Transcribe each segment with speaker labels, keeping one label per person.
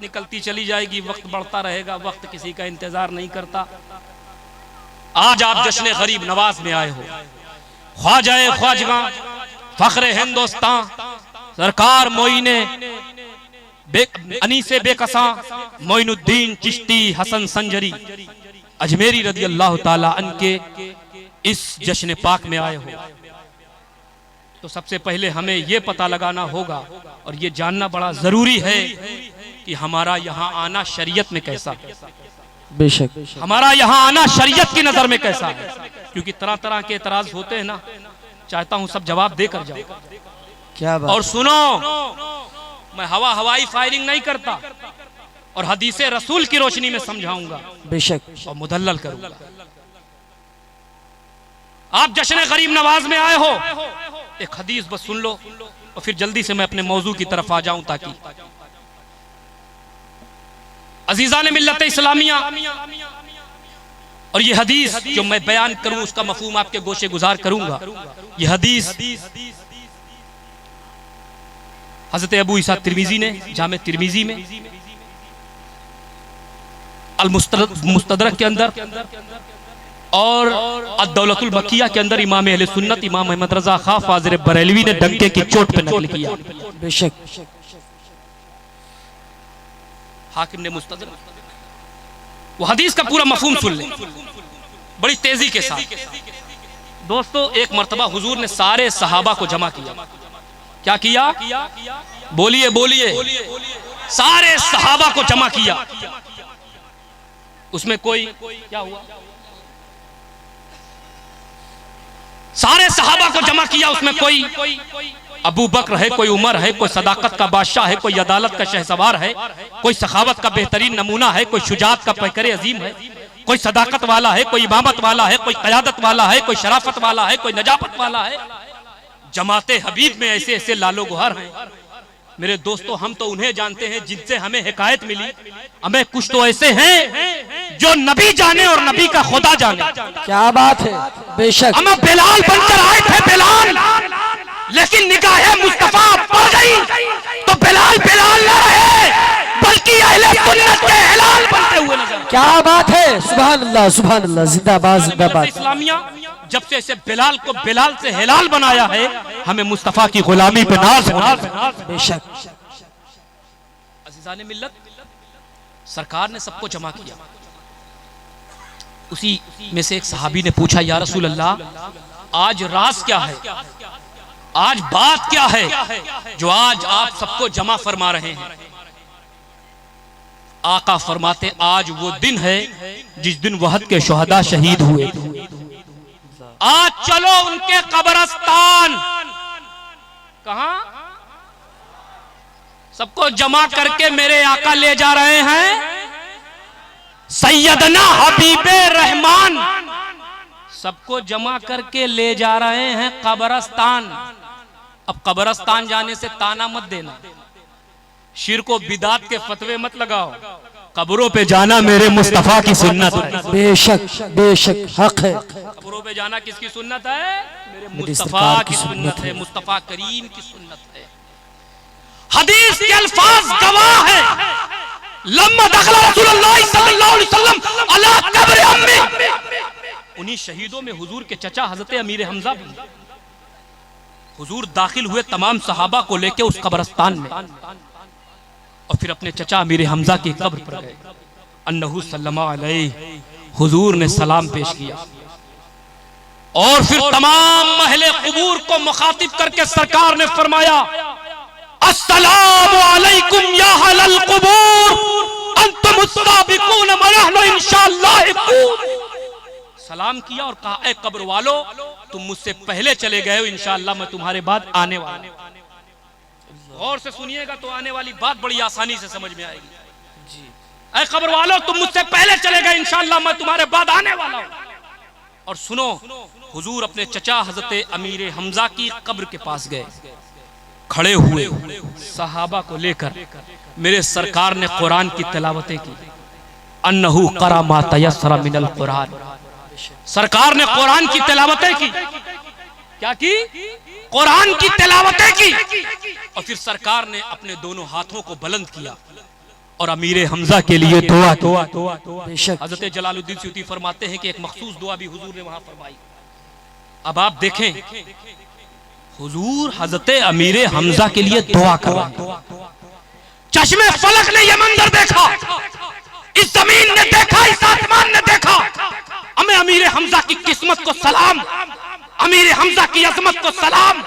Speaker 1: निकलती चली जाएगी, वक्त बढ़ता रहेगा, वक्त किसी का इंतजार नहीं करता। आज आप जश्न गरीब नवाज में आए हो। ख्वाजाए ख्वाजगा फख्रे हिंदुस्तान सरकार मोइने अनीसे बेकसा मोइनुद्दीन चिश्ती हसन संजरी अजमेरी रदी अल्लाह ताला अन के इस जश्न पाक में आए हो, तो सबसे पहले हमें यह पता लगाना होगा और ये जानना बड़ा जरूरी है कि हमारा यहाँ आना शरीयत में कैसा है।
Speaker 2: बेशक
Speaker 1: हमारा यहाँ आना शरीयत की नजर में कैसा है, क्योंकि तरह तरह के एतराज होते हैं ना, चाहता हूं सब जवाब देकर जाओ।
Speaker 2: क्या बात।
Speaker 1: और सुनो, मैं हवाई फायरिंग नहीं करता और हदीसे रसूल की रोशनी में समझाऊंगा
Speaker 2: बेशक
Speaker 1: और मुदल्लल करूंगा। आप जश्न गरीब नवाज में आए हो, एक हदीस बस सुन लो और फिर जल्दी से मैं अपने मौजू की तरफ आ जाऊं, ताकि अजीजा ने मिल्लत इस्लामिया और ये हदीस जो मैं बयान करूं उसका मफहूम आपके गोशे गुजार करूंगा। ये हदीस हजरत अबू ईसा तिरमिजी ने जामे तिरमिजी में अल मुस्तदरक के अंदर और अद-दौलतुल बकिया के अंदर इमाम अहले सुन्नत इमाम अहमद रजा खां फाजिर बरेलवी ने डंके की चोट पे नकल किया।
Speaker 2: बेशक
Speaker 1: हाकिम ने मुस्तदरक, वो हदीस का पूरा मफहूम सुन ले बड़ी तेजी के साथ। दोस्तों, एक मर्तबा हुजूर ने सारे सहाबा को जमा किया। क्या किया? बोलिए बोलिए। सारे सहाबा को जमा किया। उसमें कोई क्या हुआ? सारे सहाबा को जमा किया, उसमें कोई अबू बकर है, कोई उमर है, कोई सदाकत का बादशाह है, कोई अदालत का शहसवार है, कोई सखावत का बेहतरीन नमूना है, कोई शुजात का पैकर अजीम है, कोई सदाकत वाला है, कोई इमामत वाला है, कोई क़यादत वाला है, कोई शराफत वाला है, कोई नजाफत वाला है। जमाते हबीब में ऐसे ऐसे लालो गुहर हैं। मेरे दोस्तों, हम तो उन्हें जानते हैं जिनसे हमें हिकायत मिली, हमें कुछ तो ऐसे हैं जो नबी जाने और नबी का खुदा जाने।
Speaker 2: क्या बात है। बेशक
Speaker 1: हम बिलाल बनकर आए थे, बिलाल, लेकिन निगाहे मुस्तफा पड़ गई तो बिलाल बिलाल न रहे बल्कि अहले सुन्नत के हिलाल बनते हुए नजर।
Speaker 2: क्या बात है। सुभान अल्लाह सुभान अल्लाह, जिंदाबाद जिंदाबाद।
Speaker 1: इस्लामिया जब से ऐसे बिलाल को बिलाल से हिलाल बनाया है, हमें मुस्तफा की गुलामी पे नाज है।
Speaker 2: बेशक
Speaker 1: अज़ीज़ाने मिल्लत, सरकार ने सबको जमा किया। उसी में से एक सहाबी ने पूछा, या रसूल अल्लाह, आज राज क्या है, आज बात क्या है जो आज आप सबको जमा फरमा रहे हैं? आका फरमाते, आज वो दिन है जिस दिन वहद के शुहदा शहीद हुए। आज चलो उनके कब्रिस्तान। कहां? सबको जमा करके मेरे आका ले जा रहे हैं सैयदना हबीबे रहमान। सबको जमा करके ले जा रहे हैं कब्रिस्तान। अब कब्रिस्तान जाने से ताना मत देना, शिर्क व बिदात के फतवे मत लगाओ। कब्रों पे जाना मेरे मुस्तफा की सुन्नत है।
Speaker 2: बेशक बेशक हक है।
Speaker 1: कब्रों पे जाना किसकी सुन्नत है? मेरे
Speaker 2: मेरी
Speaker 1: मुस्तफा
Speaker 2: सरकार
Speaker 1: की
Speaker 2: की
Speaker 1: सुन्नत
Speaker 2: सुन्नत
Speaker 1: है, मुस्तफा करीम की सुन्नत है। हदीस के अल्फाज गवाह है। लम्मा दखला रसूलुल्लाह सल्लल्लाहु अलैहि वसल्लम अला कब्र अम्मी। उन्हीं शहीदों में हुजूर के चचा हजरत अमीर हमजा भी। हुजूर दाखिल हुए तमाम सहाबा को लेके उस कब्रिस्तान में और फिर अपने चचा अमीर हमजा की कब्र पर गए। अन्नहु सल्लल्लाहु अलैहि, हुजूर ने सलाम पेश किया और फिर तमाम महले कुबूर को मुखातिब करके सरकार ने फरमाया, अस्सलामु अलैकुम या अहलल कुबूर अंतुम अस्साबिकून व नहनु इंशाअल्लाह। सलाम किया और कहा, ए कब्र वालो, तुम मुझसे पहले चले गए हो, इंशाअल्लाह मैं तुम्हारे बाद आने वाला हूं। गौर से सुनिएगा तो आने वाली बात बड़ी आसानी से समझ में आएगी। जी, ऐ कब्र वालो, तुम मुझसे पहले चले गए, इंशाअल्लाह मैं तुम्हारे बाद आने वाला हूं। और सुनो, हुजूर अपने चचा हजरत अमीर हमजा की कब्र के पास गए, खड़े हुए सहाबा को लेकर मेरे सरकार ने कुरान की तिलावतें की। अन्नहु करा मा तयस्सरा मिनल कुरान। सरकार ने कुरान की तिलावतें की। क्या की? कुरान की तिलावतें की। और फिर सरकार ने अपने दोनों हाथों को बुलंद किया और अमीर हमजा के लिए दुआ की।
Speaker 2: बेशक
Speaker 1: हजरत जलालुद्दीन सयूती फरमाते हैं कि एक मखसूस दुआ भी हुजूर ने वहां फरमाई। अब आप देखें, हुजूर हजरत अमीर हमजा के लिए दुआ कर रहे हैं। चश्मे फलक ने यह मंजर देखा, इस जमीन ने देखा, इस आसमान ने देखा। हमें अमीर हमजा की किस्मत को सलाम, अमीर हमजा की अजमत को सलाम,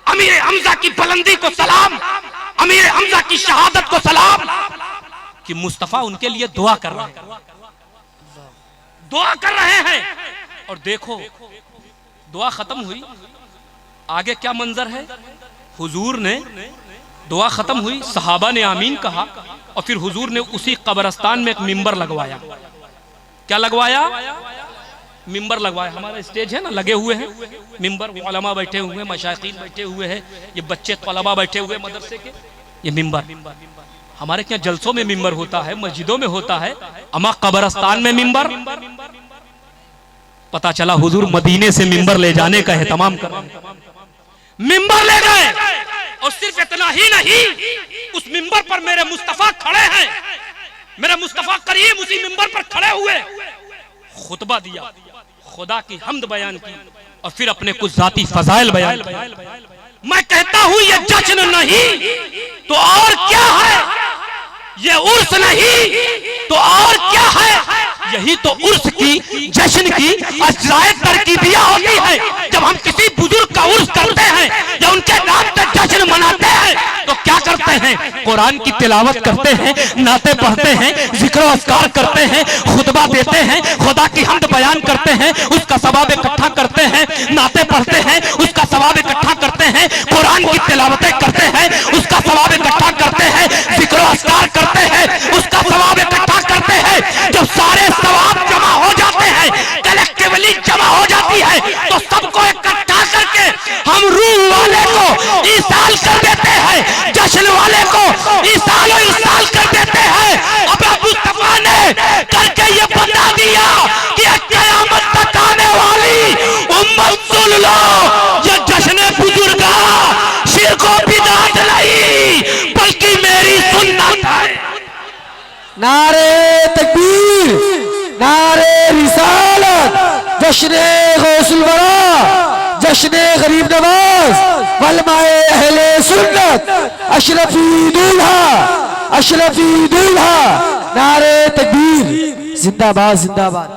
Speaker 1: अमीर हमजा की बुलंदी को सलाम, अमीर हमजा की शहादत को सलाम कि मुस्तफा उनके लिए दुआ कर रहे हैं, दुआ कर रहे हैं। और देखो दुआ खत्म हुई, आगे क्या मंजर है। हुजूर ने दुआ खत्म हुई, सहाबा ने आमीन कहा और फिर हुजूर ने उसी कब्रिस्तान में एक मिंबर लगवाया। क्या लगवाया? मिंबर लगवाया। हमारा स्टेज है ना, लगे हुए हैं मिंबर, उलमा बैठे हुए हैं, मशाइखीन बैठे हुए हैं, ये बच्चे तलबा बैठे हुए मदरसे के, ये मिंबर। हमारे क्या जलसों में मिंबर होता है, मस्जिदों में होता है, अमा कब्रिस्तान में मिंबर। पता चला हुजूर मदीने से मिंबर ले जाने का एहतमाम कर रहे हैं। मिंबर ले गए और सिर्फ इतना ही नहीं, उस मिंबर पर मेरे मुस्तफा खड़े हैं, मेरे मुस्तफा करीम उसी मिंबर पर खड़े हुए खुतबा दिया, खुदा की हम्द बयान की और फिर अपने कुछ जाती फजाइल बयान किए। मैं कहता हूं ये जश्न नहीं तो और क्या है, ये उर्स नहीं तो और क्या है। यही तो उर्स की, जश्न की अज़ाए तरकीबिया होती है। जब हम किसी बुजुर्ग का उर्स करते हैं या उनके नाम पे जश्न मनाते हैं तो क्या करते हैं? कुरान की तिलावत करते हैं, नाते पढ़ते हैं, जिक्र अस्कार करते हैं, खुतबा देते हैं, खुदा की हम्द बयान करते हैं, उसका सवाब इकट्ठा करते हैं, नाते पढ़ते हैं, उसका सवाब इकट्ठा करते हैं, कुरान की तिलावतें करते हैं, उसका सवाब इकट्ठा करते हैं, जिक्र अस्कार करते हैं, उसका सवाब इकट्ठा करते हैं। जब सारे सवाब जमा हो जाते हैं, कलेक्टिवली जमा हो जाती है, तो सबको इकट्ठा करके हम रूह वाले को ईसाल कर देते हैं, जश्न वाले को ईसाल कर देते हैं। अब मुस्तफा ने करके ये बता दिया कि क़यामत तक आने वाली उम्मत सुन लो, ये जश्न बुजुर्गा शिर्क और बिदअत नहीं बल्कि मेरी सुन्नत है।
Speaker 2: नारे तकबीर, नारे रिसालत, जश्न गौसुल वरा, जश्न गरीब नवाज, वलमाए अहले सुन्नत, अशरफी दूल्हा, अशरफी दूल्हा। नारे तकबीर, जिंदाबाद जिंदाबाद।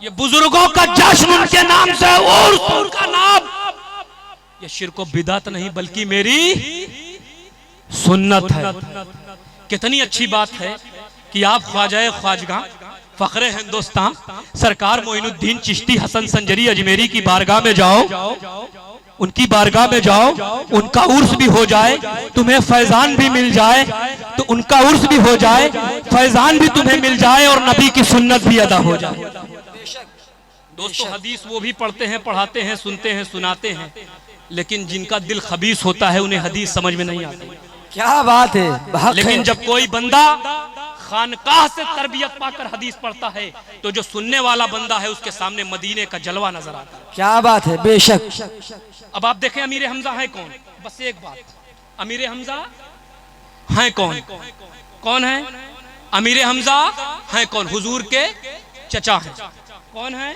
Speaker 1: ये बुजुर्गों का जश्न उनके नाम से और उनका नाम, ये शिर्क और बिदअत नहीं बल्कि मेरी सुन्नत है। कितनी अच्छी बात है कि आप ख्वाजा ख्वाजगा फखरे हिंदुस्तान सरकार मोइनुद्दीन चिश्ती हसन संजरी अजमेरी की बारगाह में जाओ, उनकी बारगाह में जाओ, उनका उर्स भी हो जाए, तुम्हें फैजान भी मिल जाए, तो उनका उर्स भी हो जाए, फैजान भी तुम्हें मिल जाए और नबी की सुन्नत भी अदा हो जाए। दोस्तों हदीस वो भी पढ़ते हैं, पढ़ाते हैं, सुनते हैं, सुनाते हैं, लेकिन जिनका दिल खबीस होता है उन्हें हदीस समझ में नहीं आती।
Speaker 2: क्या बात है।
Speaker 1: लेकिन जब कोई बंदा खानकाह से तरबियत पाकर हदीस पढ़ता है तो जो सुनने वाला बंदा है उसके सामने मदीने का जलवा नजर आता है।
Speaker 2: क्या बात है, बेशक।
Speaker 1: अब आप देखें अमीर हमजा है कौन? बस एक बात, अमीर हमजा है कौन? कौन है अमीर हमजा? है कौन? हुजूर के चचा हैं। कौन है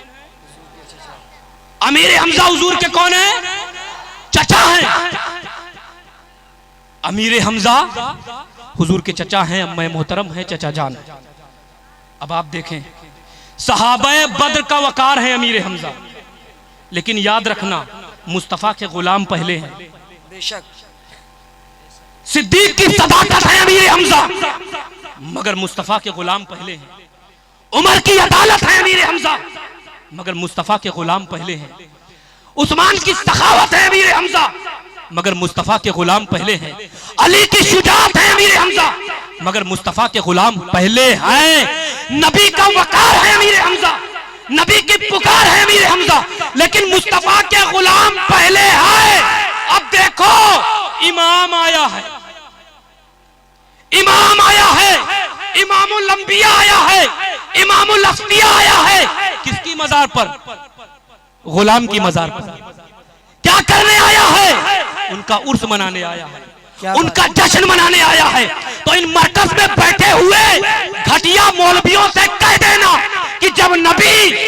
Speaker 1: अमीर हमजा? हुजूर के कौन है? चचा हैं। अमीर हमजा हुजूर के चचा हैं, अम्मा मोहतरम है, चचा जान। अब आप देखें सहाबाए बद्र का वकार है अमीर हमजा, लेकिन याद रखना मुस्तफा के गुलाम पहले हैं।
Speaker 2: बेशक।
Speaker 1: सिद्दीक की सदाकत है अमीर हमजा, मगर मुस्तफा के गुलाम पहले हैं। उमर की अदालत है अमीर हमजा, मगर मुस्तफा के गुलाम पहले हैं। उस्मान की सखावत है अमीर हमजा, मगर मुस्तफा के गुलाम पहले हैं। अली की शुजाअत है अमीर हमजा, मगर मुस्तफा के गुलाम पहले हैं। नबी का वकार है अमीर हमजा, नबी की पुकार है अमीर हमजा, लेकिन मुस्तफा के गुलाम पहले है। अब देखो इमाम आया है, इमाम आया है, इमामुल अंबिया आया है, इमामुल अस्फिया आया है। किसकी मजार पर? गुलाम की मजार पर। क्या करने आया है? उनका उर्स मनाने आया है। उनका जश्न मनाने आया है। तो इन मरकज में बैठे हुए घटिया मौलवियों से कह देना कि जब नबी